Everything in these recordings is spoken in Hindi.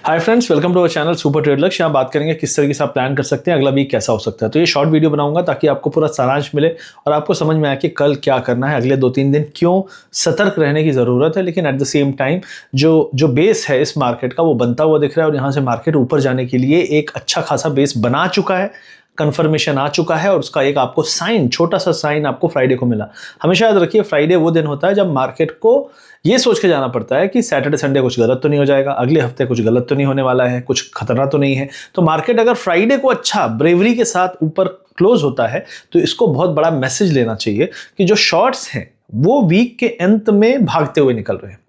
Hi friends, welcome to our channel super trade Lakshya. यहाँ बात करेंगे किस तरीके से आप प्लान कर सकते हैं अगला वीक कैसा हो सकता है। तो ये शॉर्ट वीडियो बनाऊंगा ताकि आपको पूरा सारांश मिले और आपको समझ में आए कि कल क्या करना है, अगले 2-3 दिन क्यों सतर्क रहने की ज़रूरत है। लेकिन एट द सेम टाइम जो बेस है इस मार्केट का वो बनता हुआ दिख रहा है और यहाँ से मार्केट ऊपर जाने के लिए एक अच्छा खासा बेस बना चुका है, कंफर्मेशन आ चुका है और उसका एक आपको साइन, छोटा सा साइन आपको फ्राइडे को मिला। हमेशा याद रखिए, फ्राइडे वो दिन होता है जब मार्केट को ये सोच के जाना पड़ता है कि सैटरडे संडे कुछ गलत तो नहीं हो जाएगा, अगले हफ्ते कुछ गलत तो नहीं होने वाला है, कुछ खतरा तो नहीं है। तो मार्केट अगर फ्राइडे को अच्छा ब्रेवरी के साथ ऊपर क्लोज होता है तो इसको बहुत बड़ा मैसेज लेना चाहिए कि जो शॉर्ट्स हैं वो वीक के अंत में भागते हुए निकल रहे हैं।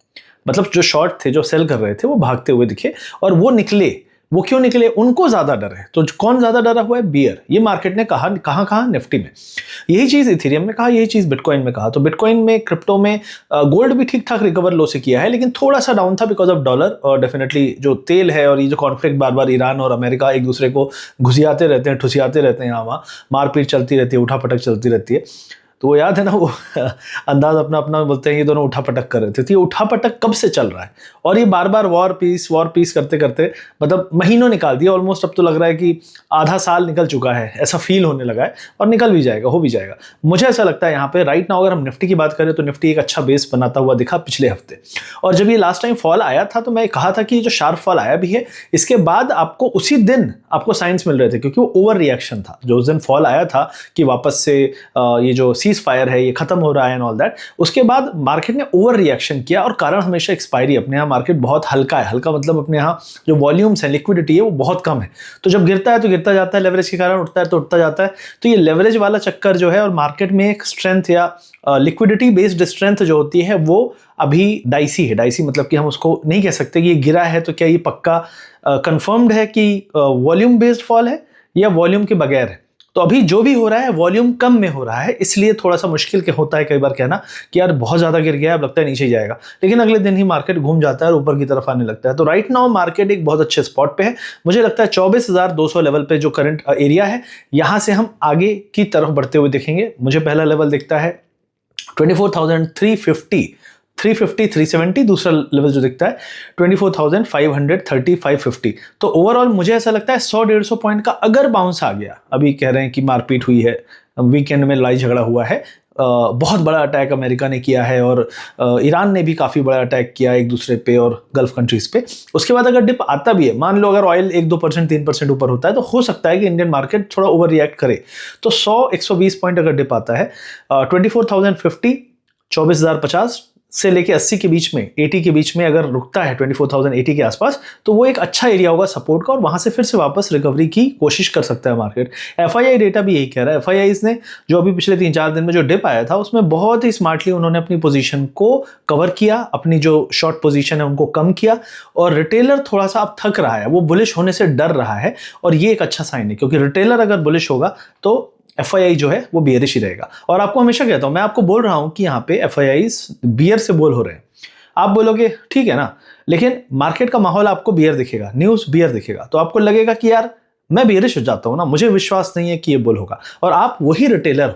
मतलब जो शॉर्ट थे, जो सेल कर रहे थे, वो भागते हुए दिखे और वो निकले। वो क्यों निकले? उनको ज्यादा डर है। तो कौन ज्यादा डरा हुआ है? बियर। ये मार्केट ने कहा, कहां? निफ्टी में। यही चीज इथेरियम में कहा, यही चीज बिटकॉइन में कहा। तो बिटकॉइन में, क्रिप्टो में, गोल्ड भी ठीक ठाक रिकवर लो से किया है, लेकिन थोड़ा सा डाउन था बिकॉज ऑफ डॉलर। और डेफिनेटली जो तेल है और ये जो कॉन्फ्लिक्ट बार बार ईरान और अमेरिका एक दूसरे को घुसियाते रहते हैं, ठुसियाते रहते हैं, यहाँ वहाँ मारपीट चलती रहती है, उठापटक चलती रहती है। तो वो याद है ना, वो अंदाज अपना अपना बोलते हैं, ये दोनों उठापटक कर रहे थे। तो ये उठापटक कब से चल रहा है और ये बार बार वॉर पीस करते करते मतलब महीनों निकाल दिया ऑलमोस्ट। अब तो लग रहा है कि आधा साल निकल चुका है, ऐसा फील होने लगा है और निकल भी जाएगा, हो भी जाएगा। मुझे ऐसा लगता है यहाँ पे राइट नाउ अगर हम निफ्टी की बात करें तो निफ्टी एक अच्छा बेस बनाता हुआ दिखा पिछले हफ्ते। और जब ये लास्ट टाइम फॉल आया था तो मैं कहा था कि जो शार्प फॉल आया भी है, इसके बाद आपको उसी दिन आपको साइंस मिल रहे थे, क्योंकि वो ओवर रिएक्शन था। जो उस दिन फॉल आया था कि वापस से ये जो सीज फायर है ये खत्म हो रहा है एंड ऑल दैट, उसके बाद मार्केट ने ओवर रिएक्शन किया। और कारण हमेशा एक्सपायरी। अपने यहाँ मार्केट बहुत हल्का है, हल्का मतलब अपने यहाँ जो वॉल्यूम्स है, लिक्विडिटी है, वो बहुत कम है। तो जब गिरता है तो गिरता जाता है, लेवरेज के कारण उठता है तो उठता जाता है। तो ये लेवरेज वाला चक्कर जो है और मार्केट में एक स्ट्रेंथ या लिक्विडिटी बेस्ड स्ट्रेंथ जो होती है वो अभी डाइसी है। डाइसी मतलब कि हम उसको नहीं कह सकते कि ये गिरा है तो क्या ये पक्का कंफर्म्ड है कि वॉल्यूम बेस्ड फॉल है या वॉल्यूम के बगैर है। तो अभी जो भी हो रहा है वॉल्यूम कम में हो रहा है, इसलिए थोड़ा सा मुश्किल के होता है कई बार कहना कि यार बहुत ज्यादा गिर गया है, अब लगता है नीचे ही जाएगा। लेकिन अगले दिन ही मार्केट घूम जाता है और ऊपर की तरफ आने लगता है। तो राइट नाउ मार्केट एक बहुत अच्छे स्पॉट पे है। मुझे लगता है 24,200 लेवल पे जो करंट एरिया है, यहां से हम आगे की तरफ बढ़ते हुए देखेंगे। मुझे पहला लेवल दिखता है 24,350, 370। दूसरा लेवल जो दिखता है 24,530, 550। तो ओवरऑल मुझे ऐसा लगता है 100-150 पॉइंट का अगर बाउंस आ गया, अभी कह रहे हैं कि मारपीट हुई है, वीकेंड में लड़ाई झगड़ा हुआ है, बहुत बड़ा अटैक अमेरिका ने किया है और ईरान ने भी काफ़ी बड़ा अटैक किया एक दूसरे पे और गल्फ कंट्रीज पे। उसके बाद अगर डिप आता भी है, मान लो अगर ऑयल 1-2%, 3% ऊपर होता है, तो हो सकता है कि इंडियन मार्केट थोड़ा ओवर रिएक्ट करे। तो 100-120 पॉइंट अगर डिप आता है, 24,050, 24,050 से लेके 80 के बीच में, 80 के बीच में अगर रुकता है 24,080 के आसपास, तो वो एक अच्छा एरिया होगा सपोर्ट का और वहां से फिर से वापस रिकवरी की कोशिश कर सकता है मार्केट। एफआईआई डेटा भी यही कह रहा है। एफआईआई ने जो अभी पिछले 3-4 दिन में जो डिप आया था उसमें बहुत ही स्मार्टली उन्होंने अपनी पोजीशन को कवर किया, अपनी जो शॉर्ट पोजीशन है उनको कम किया और रिटेलर थोड़ा सा अब थक रहा है, वो बुलिश होने से डर रहा है और ये एक अच्छा साइन है, क्योंकि रिटेलर अगर बुलिश होगा तो एफआईआई जो है वो बियरिश ही रहेगा। और आपको हमेशा कहता हूं, मैं आपको बोल रहा हूं कि यहाँ पे एफआईआई बियर से बोल हो रहे हैं। आप बोलोगे ठीक है ना, लेकिन मार्केट का माहौल आपको बियर दिखेगा, न्यूज बियर दिखेगा, तो आपको लगेगा कि यार मैं बियरिश हो जाता हूं ना, मुझे विश्वास नहीं है कि ये बुल होगा। और आप वही रिटेलर हो।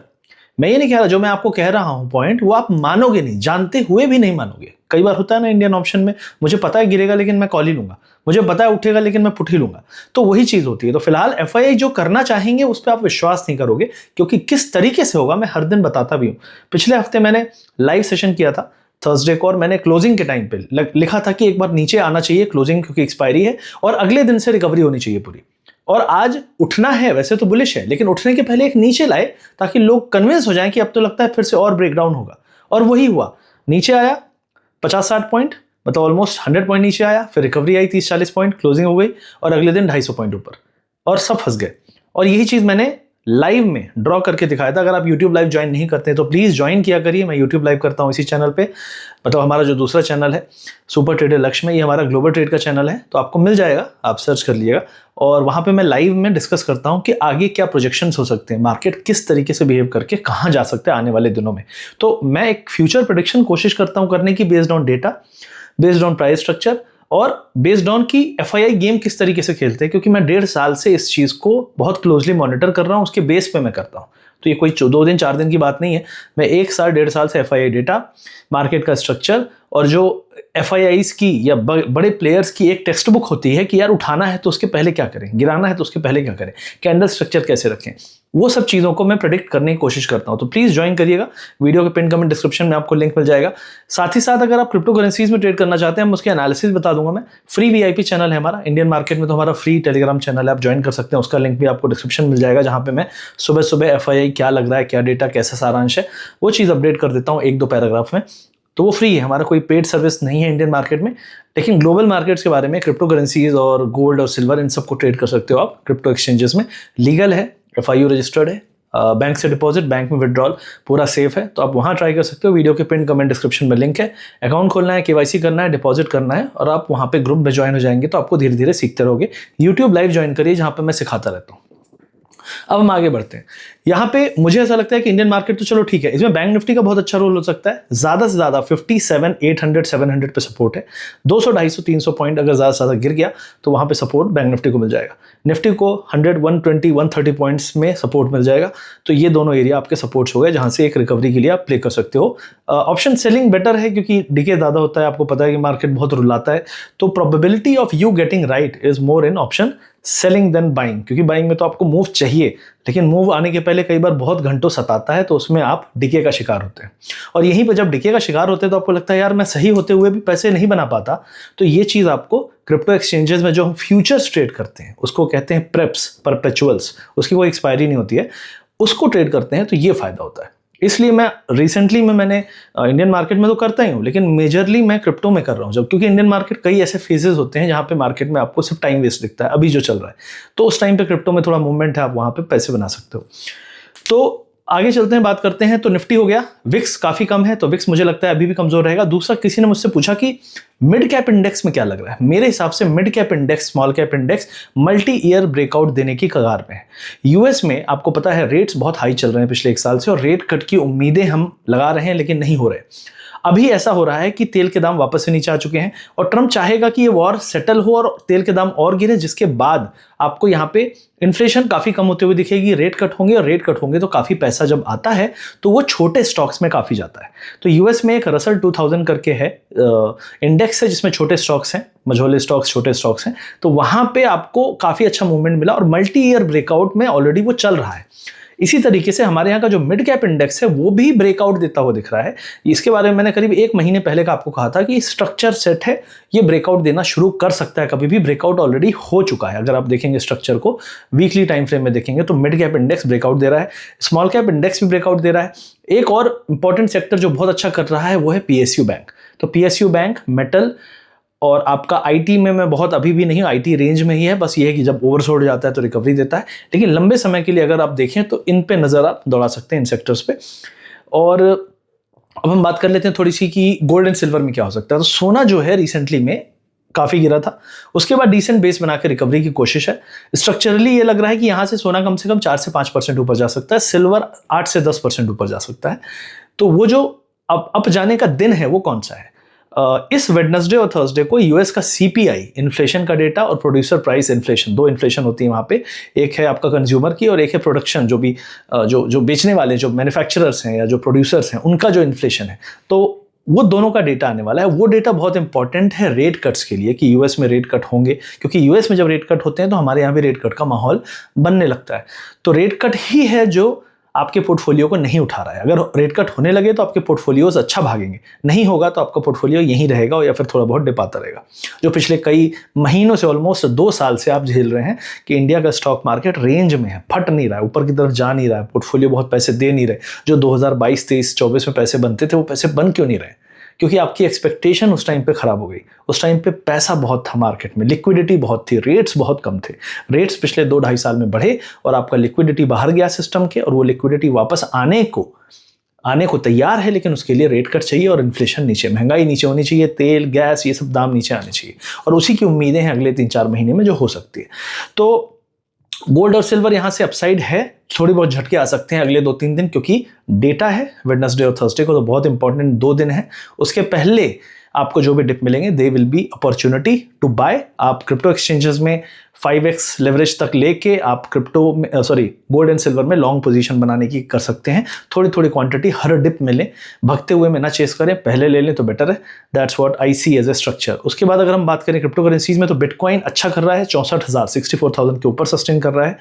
मैं ये नहीं कह रहा, जो मैं आपको कह रहा हूं पॉइंट, वो आप मानोगे नहीं, जानते हुए भी नहीं मानोगे। कई बार होता है ना इंडियन ऑप्शन में, मुझे पता है गिरेगा लेकिन मैं कॉल ही लूंगा, मुझे पता है उठेगा लेकिन मैं पुट ही लूंगा। तो वही चीज होती है। तो फिलहाल एफआईआई जो करना चाहेंगे उस पर आप विश्वास नहीं करोगे, क्योंकि किस तरीके से होगा मैं हर दिन बताता भी हूं। पिछले हफ्ते मैंने लाइव सेशन किया था थर्सडे को और मैंने क्लोजिंग के टाइम पे लिखा था कि एक बार नीचे आना चाहिए क्लोजिंग, क्योंकि एक्सपायरी है और अगले दिन से रिकवरी होनी चाहिए पूरी। और आज उठना है, वैसे तो बुलिश है, लेकिन उठने के पहले एक नीचे लाए ताकि लोग कन्विंस हो जाएं कि अब तो लगता है फिर से और ब्रेकडाउन होगा। और वही हुआ, नीचे आया 50-60 पॉइंट, मतलब ऑलमोस्ट 100 पॉइंट नीचे आया, फिर रिकवरी आई 30-40 पॉइंट, क्लोजिंग हो गई और अगले दिन 250 पॉइंट ऊपर और सब फंस गए। और यही चीज मैंने लाइव में ड्रॉ करके दिखाया था। अगर आप YouTube लाइव ज्वाइन नहीं करते तो प्लीज ज्वाइन किया करिए। मैं YouTube लाइव करता हूं इसी चैनल पे, मतलब हमारा जो दूसरा चैनल है सुपर ट्रेडर लक्ष्य में, ये हमारा ग्लोबल ट्रेड का चैनल है, तो आपको मिल जाएगा, आप सर्च कर लीजिएगा। और वहां पे मैं लाइव में डिस्कस करता हूं कि आगे क्या प्रोजेक्शंस हो सकते हैं, मार्केट किस तरीके से बिहेव करके कहां जा सकते हैं आने वाले दिनों में। तो मैं एक फ्यूचर प्रेडिक्शन कोशिश करता हूं करने की, based on data, based on price structure और बेस्ड ऑन की एफआईआई गेम किस तरीके से खेलते हैं, क्योंकि मैं 1.5 साल से इस चीज को बहुत क्लोजली मॉनिटर कर रहा हूं, उसके बेस पे मैं करता हूं। तो ये कोई 2 दिन 4 दिन की बात नहीं है, मैं 1 साल 1.5 साल से एफआईआई डेटा, मार्केट का स्ट्रक्चर और जो FIIs की या बड़े प्लेयर्स की एक टेक्स्ट बुक होती है कि यार उठाना है तो उसके पहले क्या करें, गिराना है तो उसके पहले क्या करें, कैंडल स्ट्रक्चर कैसे रखें, वो सब चीज़ों को मैं प्रेडिक्ट करने की कोशिश करता हूं। तो प्लीज़ ज्वाइन करिएगा, वीडियो के पिन कमेंट डिस्क्रिप्शन में आपको लिंक मिल जाएगा। साथ ही साथ अगर आप क्रिप्टो करेंसीज में ट्रेड करना चाहते हैं, हम उसके एनालिसिस बता दूंगा मैं। फ्री VIP चैनल है हमारा इंडियन मार्केट में, तो हमारा फ्री टेलीग्राम चैनल है, आप ज्वाइन कर सकते हैं, उसका लिंक भी आपको डिस्क्रिप्शन मिल जाएगा, जहाँ पे मैं सुबह सुबह FII क्या लग रहा है, क्या डेटा, कैसा सारांश है, वो चीज़ अपडेट कर देता हूँ 1-2 पैराग्राफ में। तो वो फ्री है, हमारा कोई पेड सर्विस नहीं है इंडियन मार्केट में। लेकिन ग्लोबल मार्केट्स के बारे में, क्रिप्टो करेंसीज और गोल्ड और सिल्वर, इन सबको ट्रेड कर सकते हो आप क्रिप्टो एक्सचेंजेस में। लीगल है, FIU रजिस्टर्ड है, बैंक से डिपॉजिट, बैंक में विड्रॉल, पूरा सेफ है, तो आप वहाँ ट्राई कर सकते हो। वीडियो के पिन कमेंट डिस्क्रिप्शन में लिंक है। अकाउंट खोलना है, KYC करना है, डिपॉजिट करना है, और आप वहाँ पे ग्रुप में ज्वाइन हो जाएंगे तो आपको धीरे धीरे सीखते रहोगे। यूट्यूब लाइव ज्वाइन करिए, जहाँ पे मैं सिखाता रहता हूँ। अब हम आगे बढ़ते हैं। यहाँ पे मुझे ऐसा लगता है कि इंडियन मार्केट तो चलो ठीक है, इसमें बैंक निफ्टी का बहुत अच्छा रोल हो सकता है। ज़्यादा से ज़्यादा 57, 800, 700 पे सपोर्ट है। 200, 250, 300 पॉइंट अगर ज़्यादा से ज़्यादा गिर गया तो वहाँ पे सपोर्ट बैंक निफ्टी को मिल जाएगा। निफ्टी को 100, 120, 130 पॉइंट्स में सपोर्ट मिल जाएगा। तो ये दोनों एरिया आपके सपोर्ट्स हो गए, जहाँ से एक रिकवरी के लिए आप प्ले कर सकते हो। ऑप्शन सेलिंग बेटर है, क्योंकि डीके ज़्यादा होता है, आपको पता है कि मार्केट बहुत रुलाता है, तो probability of you getting right is more in option selling then buying. क्योंकि बाइंग में तो आपको मूव चाहिए, लेकिन मूव आने के पहले कई बार बहुत घंटों सताता है, तो उसमें आप डिके का शिकार होते हैं। और यहीं पर जब डिके का शिकार होते हैं तो आपको लगता है यार मैं सही होते हुए भी पैसे नहीं बना पाता। तो ये चीज़ आपको क्रिप्टो एक्सचेंजेस में जो हम फ्यूचर्स ट्रेड करते हैं, उसको कहते हैं प्रेप्स, परपेचुअल्स, उसकी कोई एक्सपायरी नहीं होती है, उसको ट्रेड करते हैं, तो ये फायदा होता है। इसलिए मैं रिसेंटली मैंने इंडियन मार्केट में तो करता ही हूँ, लेकिन मेजरली मैं क्रिप्टो में कर रहा हूँ। जब क्योंकि इंडियन मार्केट कई ऐसे फेजेस होते हैं जहाँ पे मार्केट में आपको सिर्फ टाइम वेस्ट दिखता है, अभी जो चल रहा है, तो उस टाइम पे क्रिप्टो में थोड़ा मूवमेंट है, आप वहाँ पे पैसे बना सकते हो। तो आगे चलते हैं, बात करते हैं। तो निफ्टी हो गया, विक्स काफी कम है, तो विक्स मुझे लगता है अभी भी कमजोर रहेगा। दूसरा, किसी ने मुझसे पूछा कि मिड कैप इंडेक्स में क्या लग रहा है। मेरे हिसाब से mid cap index, small cap index multi year breakout देने की कगार में है। यूएस में आपको पता है रेट्स बहुत हाई चल रहे हैं पिछले 1 साल से, और रेट कट की उम्मीदें हम लगा रहे हैं, लेकिन नहीं हो रहे। अभी ऐसा हो रहा है कि तेल के दाम वापस से नीचे आ चुके हैं, और ट्रंप चाहेगा कि ये वॉर सेटल हो और तेल के दाम और गिरे, जिसके बाद आपको यहाँ पे इन्फ्लेशन काफी कम होते हुए दिखेगी, रेट कट होंगे, और रेट कट होंगे तो काफी पैसा जब आता है तो वो छोटे स्टॉक्स में काफी जाता है। तो यूएस में एक रसल 2000 करके है इंडेक्स है, जिसमें छोटे स्टॉक्स हैं, मझोले स्टॉक्स, छोटे स्टॉक्स हैं, तो वहां पे आपको काफी अच्छा मूवमेंट मिला, और मल्टी ईयर ब्रेकआउट में ऑलरेडी वो चल रहा है। इसी तरीके से हमारे यहाँ का जो मिड कैप इंडेक्स है वो भी ब्रेकआउट देता हुआ दिख रहा है। इसके बारे में मैंने करीब 1 महीने पहले का आपको कहा था कि स्ट्रक्चर सेट है, ये ब्रेकआउट देना शुरू कर सकता है कभी भी। ब्रेकआउट ऑलरेडी हो चुका है, अगर आप देखेंगे स्ट्रक्चर को वीकली टाइम फ्रेम में देखेंगे तो मिड कैप इंडेक्स ब्रेकआउट दे रहा है, स्मॉल कैप इंडेक्स भी ब्रेकआउट दे रहा है। एक और इंपॉर्टेंट सेक्टर जो बहुत अच्छा कर रहा है वो है PSU बैंक। तो PSU बैंक, मेटल और आपका IT में मैं बहुत अभी भी नहीं हूँ, IT रेंज में ही है, बस ये है कि जब ओवरसोल्ड जाता है तो रिकवरी देता है, लेकिन लंबे समय के लिए अगर आप देखें तो इन पे नज़र आप दौड़ा सकते हैं, इन सेक्टर्स पे। और अब हम बात कर लेते हैं थोड़ी सी कि गोल्ड एंड सिल्वर में क्या हो सकता है। तो सोना जो है रिसेंटली में काफ़ी गिरा था, उसके बाद डिसेंट बेस बना के रिकवरी की कोशिश है। स्ट्रक्चरली ये लग रहा है कि यहाँ से सोना कम से कम 4 से 5% ऊपर जा सकता है, सिल्वर 8 से 10% ऊपर जा सकता है। तो वो जो अब अप जाने का दिन है वो कौन सा है? इस वेडनेसडे और थर्सडे को यूएस का CPI इन्फ्लेशन का डेटा और प्रोड्यूसर प्राइस इन्फ्लेशन, 2 इन्फ्लेशन होती है वहाँ पे, एक है आपका कंज्यूमर की और एक है प्रोडक्शन, जो भी जो बेचने वाले, जो मैन्युफैक्चरर्स हैं या जो प्रोड्यूसर्स हैं, उनका जो इन्फ्लेशन है, तो वो दोनों का डेटा आने वाला है। वो डेटा बहुत इंपॉर्टेंट है रेट कट्स के लिए कि यूएस में रेट कट होंगे, क्योंकि यूएस में जब रेट कट होते हैं तो हमारे यहाँ भी रेट कट का माहौल बनने लगता है। तो रेट कट ही है जो आपके पोर्टफोलियो को नहीं उठा रहा है। अगर रेट कट होने लगे तो आपके पोर्टफोलियोज अच्छा भागेंगे, नहीं होगा तो आपका पोर्टफोलियो यहीं रहेगा या फिर थोड़ा बहुत डिप आता रहेगा, जो पिछले कई महीनों से, ऑलमोस्ट 2 साल से आप झेल रहे हैं कि इंडिया का स्टॉक मार्केट रेंज में है, फट नहीं रहा है, ऊपर की तरफ जा नहीं रहा है, पोर्टफोलियो बहुत पैसे दे नहीं रहे। जो 2022, 23, 24 में पैसे बनते थे वो पैसे बन क्यों नहीं रहे? क्योंकि आपकी एक्सपेक्टेशन उस टाइम पे खराब हो गई। उस टाइम पे पैसा बहुत था मार्केट में, लिक्विडिटी बहुत थी, रेट्स बहुत कम थे। रेट्स पिछले 2-2.5 साल में बढ़े और आपका लिक्विडिटी बाहर गया सिस्टम के, और वो लिक्विडिटी वापस आने को तैयार है, लेकिन उसके लिए रेट कट चाहिए और इन्फ्लेशन नीचे, महंगाई नीचे होनी चाहिए, तेल, गैस, ये सब दाम नीचे आने चाहिए, और उसी की उम्मीदें हैं अगले 3-4 महीने में जो हो सकती है। तो गोल्ड और सिल्वर यहाँ से अपसाइड है, थोड़ी बहुत झटके आ सकते हैं अगले 2-3 दिन, क्योंकि डेटा है वेडनेसडे और थर्सडे को, तो बहुत इंपॉर्टेंट 2 दिन है। उसके पहले आपको जो भी डिप मिलेंगे they will be opportunity to buy. आप क्रिप्टो एक्सचेंजेस में 5x लेवरेज तक लेके आप क्रिप्टो में गोल्ड एंड सिल्वर में लॉन्ग पोजीशन बनाने की कर सकते हैं। थोड़ी थोड़ी क्वांटिटी हर डिप में लें, भगते हुए में ना चेस करें, पहले ले लें तो बेटर है। That's what I see as a structure. उसके बाद अगर हम बात करें क्रिप्टो करेंसीज में तो बिटकॉइन अच्छा कर रहा है, 64,000 के ऊपर सस्टेन कर रहा है।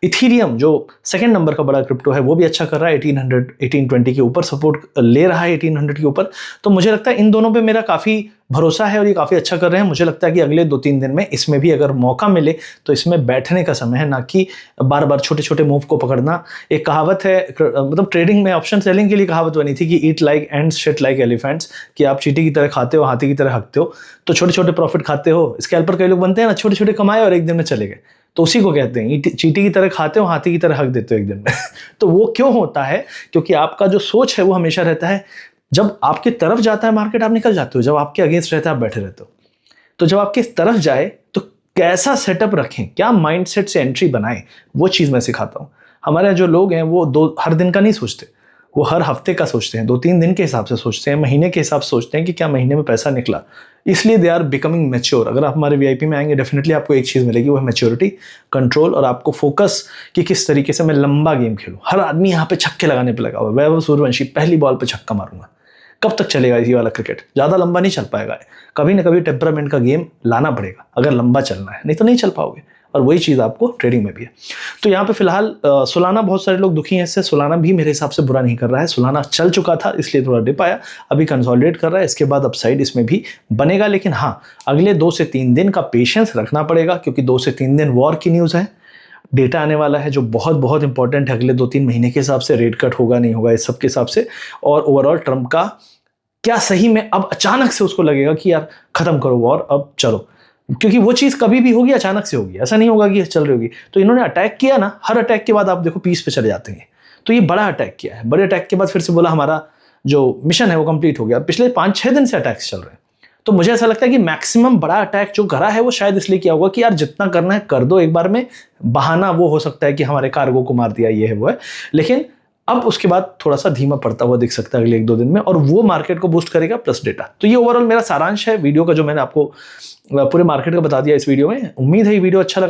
इथीरियम जो सेकंड नंबर का बड़ा क्रिप्टो है वो भी अच्छा कर रहा है, 1820 के ऊपर सपोर्ट ले रहा है, 1800 के ऊपर। तो मुझे लगता है इन दोनों पे मेरा काफ़ी भरोसा है और ये काफ़ी अच्छा कर रहे हैं। मुझे लगता है कि अगले 2-3 दिन में इसमें भी अगर मौका मिले तो इसमें बैठने का समय है, ना कि बार बार छोटे छोटे मूव को पकड़ना। एक कहावत है, मतलब ट्रेडिंग में ऑप्शन सेलिंग के लिए कहावत बनी थी कि eat like ends shit like elephants, कि आप चींटी की तरह खाते हो, हाथी की तरह हकते हो। तो छोटे छोटे प्रॉफिट खाते हो, स्कैल्पर कई लोग बनते हैं ना, छोटे छोटे कमाए और एक दिन में चले गए, तो उसी को कहते हैं चींटी की तरह खाते हो, हाथी की तरह हक देते हो एक दिन में। तो वो क्यों होता है? क्योंकि आपका जो सोच है वो हमेशा रहता है जब आपकी तरफ जाता है मार्केट आप निकल जाते हो, जब आपके अगेंस्ट रहता है आप बैठे रहते हो। तो जब आपके तरफ जाए तो कैसा सेटअप रखें, क्या माइंडसेट से एंट्री बनाएं, वो चीज़ मैं सिखाता हूँ। हमारे जो लोग हैं वो हर दिन का नहीं सोचते, वो हर हफ्ते का सोचते हैं, 2-3 दिन के हिसाब से सोचते हैं, महीने के हिसाब से सोचते हैं कि क्या महीने में पैसा निकला। इसलिए दे आर बिकमिंग मैच्योर। अगर आप हमारे वीआईपी में आएंगे डेफिनेटली आपको एक चीज़ मिलेगी, वो है मैच्योरिटी, कंट्रोल और आपको फोकस कि किस तरीके से मैं लंबा गेम खेलूँ। हर आदमी यहाँ पे छक्के लगाने पे लगा हुआ है। वैभव सूर्यवंशी पहली बॉल पे छक्का मारूंगा। कब तक चलेगा ये वाला क्रिकेट? ज़्यादा लंबा नहीं चल पाएगा। कभी ना कभी टेम्परामेंट का गेम लाना पड़ेगा अगर लंबा चलना है, नहीं तो नहीं चल पाओगे। और वही चीज़ आपको ट्रेडिंग में भी है। तो यहाँ पे फिलहाल सोलाना, बहुत सारे लोग दुखी हैं इससे। सोलाना भी मेरे हिसाब से बुरा नहीं कर रहा है। सोलाना चल चुका था इसलिए थोड़ा डिप आया, अभी कंसोलिडेट कर रहा है, इसके बाद अपसाइड इसमें भी बनेगा। लेकिन हाँ, अगले 2 से 3 दिन का पेशेंस रखना पड़ेगा, क्योंकि 2 से 3 दिन वॉर की न्यूज़ है, डेटा आने वाला है जो बहुत बहुत इंपॉर्टेंट है अगले 2-3 महीने के हिसाब से, रेट कट होगा नहीं होगा इस सब के हिसाब से, और ओवरऑल ट्रम्प का क्या सही में अब अचानक से उसको लगेगा कि यार खत्म करो वॉर, अब चलो। क्योंकि वो चीज़ कभी भी होगी अचानक से होगी, ऐसा नहीं होगा कि चल रही होगी। तो इन्होंने अटैक किया ना, हर अटैक के बाद आप देखो पीस पे चले जाते हैं। तो ये बड़ा अटैक किया है, बड़े अटैक के बाद फिर से बोला हमारा जो मिशन है वो कंप्लीट हो गया। पिछले 5-6 दिन से अटैक्स चल रहे हैं। तो मुझे ऐसा लगता है कि मैक्सिमम बड़ा अटैक जो करा है वो शायद इसलिए किया होगा कि यार जितना करना है कर दो एक बार में। बहाना वो हो सकता है कि हमारे कार्गो को मार दिया, ये है वो है। लेकिन अब उसके बाद थोड़ा सा धीमा पड़ता हुआ दिख सकता है अगले 1-2 दिन में, और वो मार्केट को बूस्ट करेगा प्लस डेटा। तो ये ओवरऑल मेरा सारांश है वीडियो का, जो मैंने आपको पूरे मार्केट का बता दिया इस वीडियो में। उम्मीद है ये वीडियो अच्छा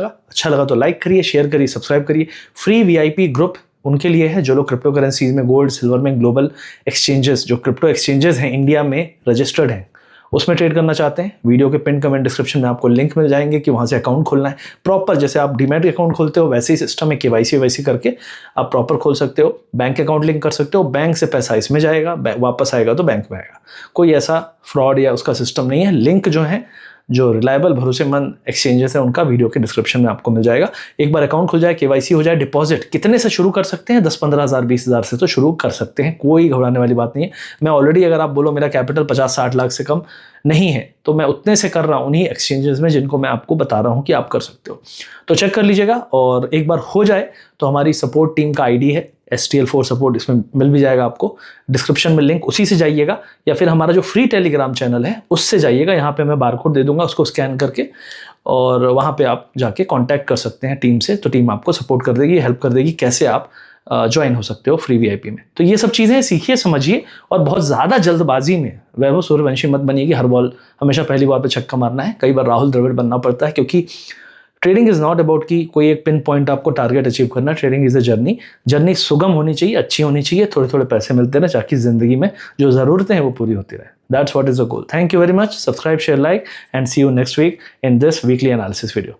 लगा तो लाइक करिए, शेयर करिए, सब्सक्राइब करिए। फ्री वीआईपी ग्रुप उनके लिए है जो लोग क्रिप्टो करेंसीज में, गोल्ड सिल्वर में, ग्लोबल एक्सचेंजेस, जो क्रिप्टो एक्सचेंजेस हैं इंडिया में रजिस्टर्ड हैं, उसमें ट्रेड करना चाहते हैं। वीडियो के पिन कमेंट डिस्क्रिप्शन में आपको लिंक मिल जाएंगे कि वहाँ से अकाउंट खोलना है। प्रॉपर जैसे आप डीमैट अकाउंट खोलते हो वैसे ही सिस्टम है, केवाईसी करके आप प्रॉपर खोल सकते हो। बैंक अकाउंट लिंक कर सकते हो, बैंक से पैसा इसमें जाएगा, वापस आएगा तो बैंक में आएगा। कोई ऐसा फ्रॉड या उसका सिस्टम नहीं है। लिंक जो है, जो रिलायबल भरोसेमंद एक्सचेंजेस हैं, उनका वीडियो के डिस्क्रिप्शन में आपको मिल जाएगा। एक बार अकाउंट खुल जाए, केवाईसी हो जाए, डिपॉजिट कितने से शुरू कर सकते हैं? 10-15 हज़ार 20 हज़ार से तो शुरू कर सकते हैं, कोई घबराने वाली बात नहीं है। मैं ऑलरेडी, अगर आप बोलो मेरा कैपिटल 50-60 लाख से कम नहीं है, तो मैं उतने से कर रहा हूँ उन्हीं एक्सचेंजेस में जिनको मैं आपको बता रहा हूँ कि आप कर सकते हो। तो चेक कर लीजिएगा, और एक बार हो जाए तो हमारी सपोर्ट टीम का आईडी है STL4 सपोर्ट, इसमें मिल भी जाएगा आपको। डिस्क्रिप्शन में लिंक, उसी से जाइएगा, या फिर हमारा जो फ्री टेलीग्राम चैनल है उससे जाइएगा। यहाँ पे मैं बारकोड दे दूंगा, उसको स्कैन करके, और वहाँ पे आप जाके कांटेक्ट कर सकते हैं टीम से। तो टीम आपको सपोर्ट कर देगी, हेल्प कर देगी कैसे आप ज्वाइन हो सकते हो फ्री वीआईपी में। तो ये सब चीज़ें सीखिए, समझिए, और बहुत ज़्यादा जल्दबाजी में वैभव सूर्यवंशी मत बनिए कि हर बॉल हमेशा पहली बॉल पे छक्का मारना है। कई बार राहुल द्रविड़ बनना पड़ता है, क्योंकि ट्रेडिंग इज नॉट अबाउट कि कोई एक पिन पॉइंट आपको टारगेट अचीव करना। ट्रेडिंग इज अ जर्नी सुगम होनी चाहिए, अच्छी होनी चाहिए, थोड़े थोड़े पैसे मिलते रहे, ताकि जिंदगी में जो ज़रूरतें हैं वो पूरी होती रहे। That's what is the goal. Thank you very much. Subscribe, share, like, and see you next week in this weekly analysis video.